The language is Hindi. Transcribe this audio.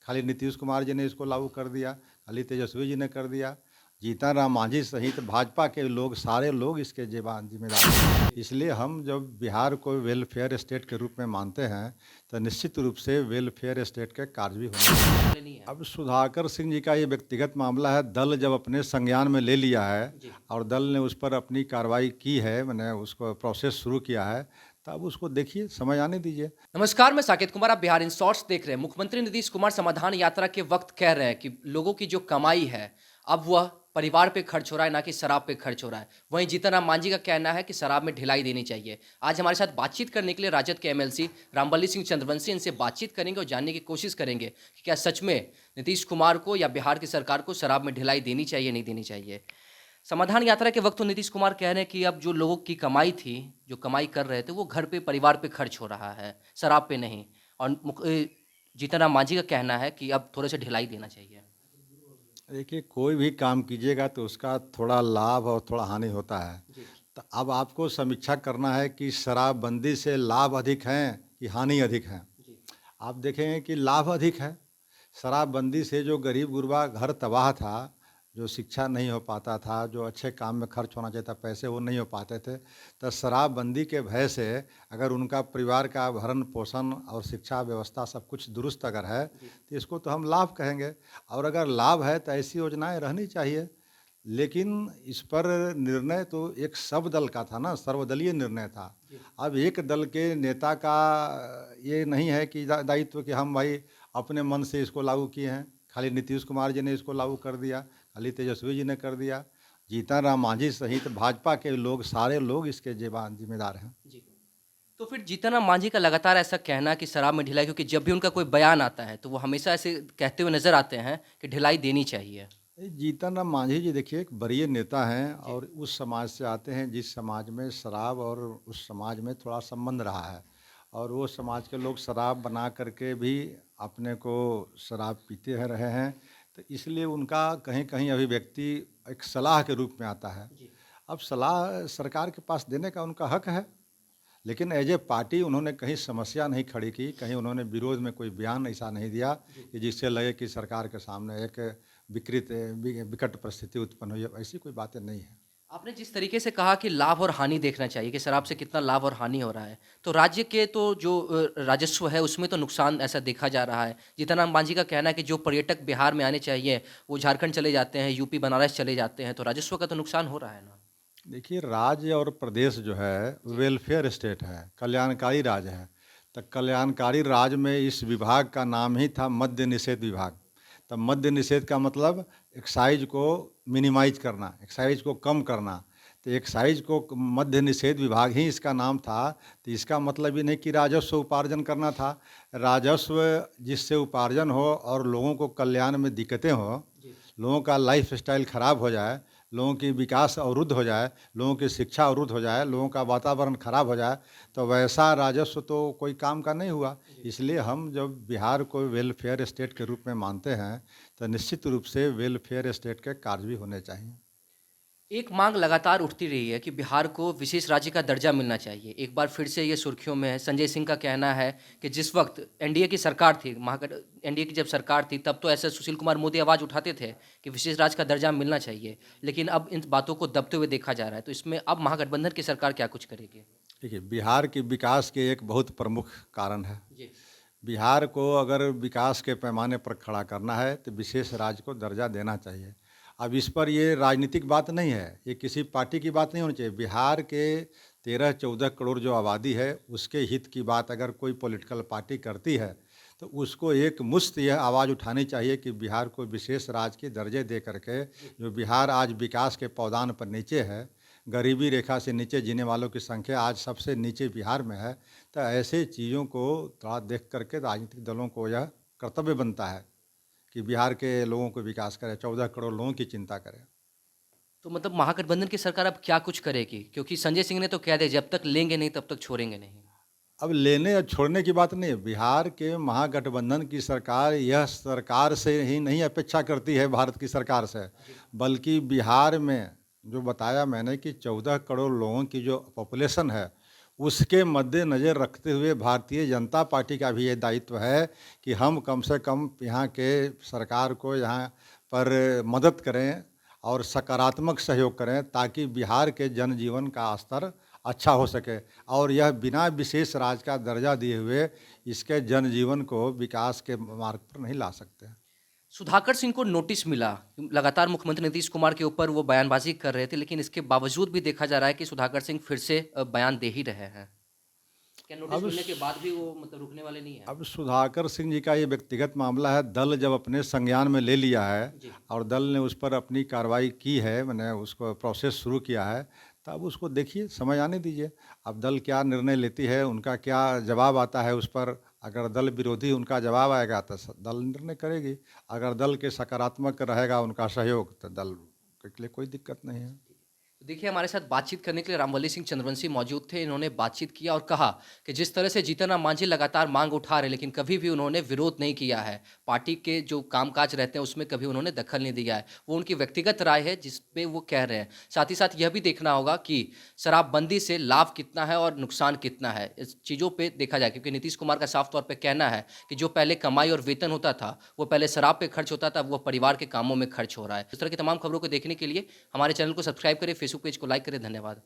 खाली नीतीश कुमार जी ने इसको लागू कर दिया, खाली तेजस्वी जी ने कर दिया। जीतन राम मांझी सहित भाजपा के लोग सारे लोग इसके जिम्मेदार हैं। इसलिए हम जब बिहार को वेलफेयर स्टेट के रूप में मानते हैं तो निश्चित रूप से वेलफेयर स्टेट के कार्य भी होंगे। नहीं है। अब सुधाकर सिंह जी का ये व्यक्तिगत मामला है। दल जब अपने संज्ञान में ले लिया है जी। और दल ने उस पर अपनी कार्रवाई की है, मैंने उसको प्रोसेस शुरू किया है, तब उसको देखिए, समय आने दीजिए। नमस्कार, मैं साकेत कुमार, आप बिहार इन शॉर्ट्स देख रहे हैं। मुख्यमंत्री नीतीश कुमार समाधान यात्रा के वक्त कह रहे हैं कि लोगों की जो कमाई है, अब वह परिवार पे खर्च हो रहा है, ना कि शराब पे खर्च हो रहा है। वहीं जीतन राम मांझी का कहना है कि शराब में ढिलाई देनी चाहिए। आज हमारे साथ बातचीत करने के लिए राजद के एमएलसी रामबली सिंह चंद्रवंशी, इनसे बातचीत करेंगे और जानने की कोशिश करेंगे कि क्या सच में नीतीश कुमार को या बिहार की सरकार को शराब में ढिलाई देनी चाहिए, नहीं देनी चाहिए। समाधान यात्रा के वक्त तो नीतीश कुमार कह रहे हैं कि अब जो लोगों की कमाई थी, जो कमाई कर रहे थे, वो घर पे, परिवार पे खर्च हो रहा है, शराब पे नहीं। और जीतन राम मांझी का कहना है कि अब थोड़े से ढिलाई देना चाहिए। देखिए, कोई भी काम कीजिएगा तो उसका थोड़ा लाभ और थोड़ा हानि होता है। जी। तो अब आपको समीक्षा करना है कि शराबबंदी से लाभ अधिक हैं कि हानि अधिक है। जी। आप देखेंगे कि लाभ अधिक है। शराबबंदी से जो गरीब गुरबा घर तबाह था, जो शिक्षा नहीं हो पाता था, जो अच्छे काम में खर्च होना चाहिए था, पैसे वो नहीं हो पाते थे, तो शराबबंदी के भय से अगर उनका परिवार का भरण पोषण और शिक्षा व्यवस्था सब कुछ दुरुस्त अगर है, तो इसको तो हम लाभ कहेंगे। और अगर लाभ है तो ऐसी योजनाएं रहनी चाहिए। लेकिन इस पर निर्णय तो एक सब दल का था ना, सर्वदलीय निर्णय था। अब एक दल के नेता का ये नहीं है कि दायित्व कि हम भाई अपने मन से इसको लागू किए हैं। खाली नीतीश कुमार जी ने इसको लागू कर दिया, खाली तेजस्वी जी ने कर दिया। जीतन राम मांझी सहित भाजपा के लोग सारे लोग इसके जिम्मेदार हैं। जी। तो फिर जीतन राम मांझी का लगातार ऐसा कहना कि शराब में ढिलाई, क्योंकि जब भी उनका कोई बयान आता है तो वो हमेशा ऐसे कहते हुए नजर आते हैं कि ढिलाई देनी चाहिए। जीतन राम मांझी जी देखिए, एक वरीय नेता हैं जी। और उस समाज से आते हैं जिस समाज में शराब और उस समाज में थोड़ा संबंध रहा है। और वो समाज के लोग शराब बना करके भी अपने को शराब पीते हैं रहे हैं। तो इसलिए उनका कहीं कहीं अभिव्यक्ति एक सलाह के रूप में आता है। जी। अब सलाह सरकार के पास देने का उनका हक है, लेकिन एज ए पार्टी उन्होंने कहीं समस्या नहीं खड़ी की, कहीं उन्होंने विरोध में कोई बयान ऐसा नहीं दिया कि जिससे लगे कि सरकार के सामने एक विकट परिस्थिति उत्पन्न हुई है। ऐसी कोई बातें नहीं है। आपने जिस तरीके से कहा कि लाभ और हानि देखना चाहिए कि शराब से कितना लाभ और हानि हो रहा है, तो राज्य के तो जो राजस्व है उसमें तो नुकसान ऐसा देखा जा रहा है। जीतन राम मांझी का कहना है कि जो पर्यटक बिहार में आने चाहिए वो झारखंड चले जाते हैं, यूपी बनारस चले जाते हैं, तो राजस्व का तो नुकसान हो रहा है ना। देखिए, राज्य और प्रदेश जो है जी। वेलफेयर स्टेट है, कल्याणकारी राज्य है। तो कल्याणकारी राज्य में इस विभाग का नाम ही था मद्य निषेध विभाग। तब मद्य निषेध का मतलब एक्साइज को मिनिमाइज करना, एक्साइज को कम करना। तो एक्साइज को मद्य निषेध विभाग ही इसका नाम था। तो इसका मतलब ये नहीं कि राजस्व उपार्जन करना था। राजस्व जिससे उपार्जन हो और लोगों को कल्याण में दिक्कतें हो, जी। लोगों का लाइफ स्टाइल खराब हो जाए, लोगों की विकास अवरुद्ध हो जाए, लोगों की शिक्षा अवरुद्ध हो जाए, लोगों का वातावरण खराब हो जाए, तो वैसा राजस्व तो कोई काम का नहीं हुआ। इसलिए हम जब बिहार को वेलफेयर स्टेट के रूप में मानते हैं तो निश्चित रूप से वेलफेयर स्टेट के कार्य भी होने चाहिए। एक मांग लगातार उठती रही है कि बिहार को विशेष राज्य का दर्जा मिलना चाहिए। एक बार फिर से ये सुर्खियों में है। संजय सिंह का कहना है कि जिस वक्त एनडीए की सरकार थी, एनडीए की जब सरकार थी, तब तो ऐसे सुशील कुमार मोदी आवाज़ उठाते थे कि विशेष राज्य का दर्जा मिलना चाहिए। लेकिन अब इन बातों को दबते हुए देखा जा रहा है। तो इसमें अब महागठबंधन की सरकार क्या कुछ करेगी? देखिए, बिहार के विकास के एक बहुत प्रमुख कारण है। जी। बिहार को अगर विकास के पैमाने पर खड़ा करना है तो विशेष राज्य को दर्जा देना चाहिए। अब इस पर ये राजनीतिक बात नहीं है, ये किसी पार्टी की बात नहीं होनी चाहिए। बिहार के 13-14 करोड़ जो आबादी है उसके हित की बात अगर कोई पॉलिटिकल पार्टी करती है तो उसको एक मुश्त यह आवाज़ उठानी चाहिए कि बिहार को विशेष राज्य के दर्जे दे करके, जो बिहार आज विकास के पौधान पर नीचे है, गरीबी रेखा से नीचे जीने वालों की संख्या आज सबसे नीचे बिहार में है। तो ऐसे चीज़ों को थोड़ा देख करके राजनीतिक दलों को यह कर्तव्य बनता है कि बिहार के लोगों को विकास करें, 14 करोड़ लोगों की चिंता करें। तो मतलब महागठबंधन की सरकार अब क्या कुछ करेगी? क्योंकि संजय सिंह ने तो कह दिया जब तक लेंगे नहीं तब तक छोड़ेंगे नहीं। अब लेने और छोड़ने की बात नहीं है। बिहार के महागठबंधन की सरकार यह सरकार से ही नहीं अपेक्षा करती है, भारत की सरकार से, बल्कि बिहार में जो बताया मैंने कि 14 करोड़ लोगों की जो पॉपुलेशन है उसके मद्देनज़र रखते हुए भारतीय जनता पार्टी का भी ये दायित्व है कि हम कम से कम यहाँ के सरकार को यहाँ पर मदद करें और सकारात्मक सहयोग करें ताकि बिहार के जनजीवन का स्तर अच्छा हो सके और यह बिना विशेष राज्य का दर्जा दिए हुए इसके जनजीवन को विकास के मार्ग पर नहीं ला सकते। सुधाकर सिंह को नोटिस मिला, लगातार मुख्यमंत्री नीतीश कुमार के ऊपर वो बयानबाजी कर रहे थे, लेकिन इसके बावजूद भी देखा जा रहा है कि सुधाकर सिंह फिर से बयान दे ही रहे हैं। क्या नोटिस अब मिलने के बाद भी वो मतलब रुकने वाले नहीं हैं? अब सुधाकर सिंह जी का ये व्यक्तिगत मामला है। दल जब अपने संज्ञान में ले लिया है जी। और दल ने उस पर अपनी कार्रवाई की है, मैंने उसको प्रोसेस शुरू किया है, तब उसको देखिए, समय आने दीजिए। अब दल क्या निर्णय लेती है, उनका क्या जवाब आता है उस पर। अगर दल विरोधी उनका जवाब आएगा तो दल निर्णय करेगी। अगर दल के सकारात्मक रहेगा उनका सहयोग तो दल के लिए कोई दिक्कत नहीं है। तो देखिए, हमारे साथ बातचीत करने के लिए रामवली सिंह चंद्रवंशी मौजूद थे। इन्होंने बातचीत किया और कहा कि जिस तरह से जीतन राम मांझी लगातार मांग उठा रहे, लेकिन कभी भी उन्होंने विरोध नहीं किया है। पार्टी के जो कामकाज रहते हैं उसमें कभी उन्होंने दखल नहीं दिया है। वो उनकी व्यक्तिगत राय है जिस पे वो कह रहे हैं। साथ ही साथ यह भी देखना होगा कि शराबबंदी से लाभ कितना है और नुकसान कितना है, इस चीज़ों पे देखा जाए, क्योंकि नीतीश कुमार का साफ तौर पे कहना है कि जो पहले कमाई और वेतन होता था वो पहले शराब पे खर्च होता था, अब वो परिवार के कामों में खर्च हो रहा है। इस तरह की तमाम खबरों को देखने के लिए हमारे चैनल को सब्सक्राइब करें, फेसबुक पेज को लाइक करें। धन्यवाद।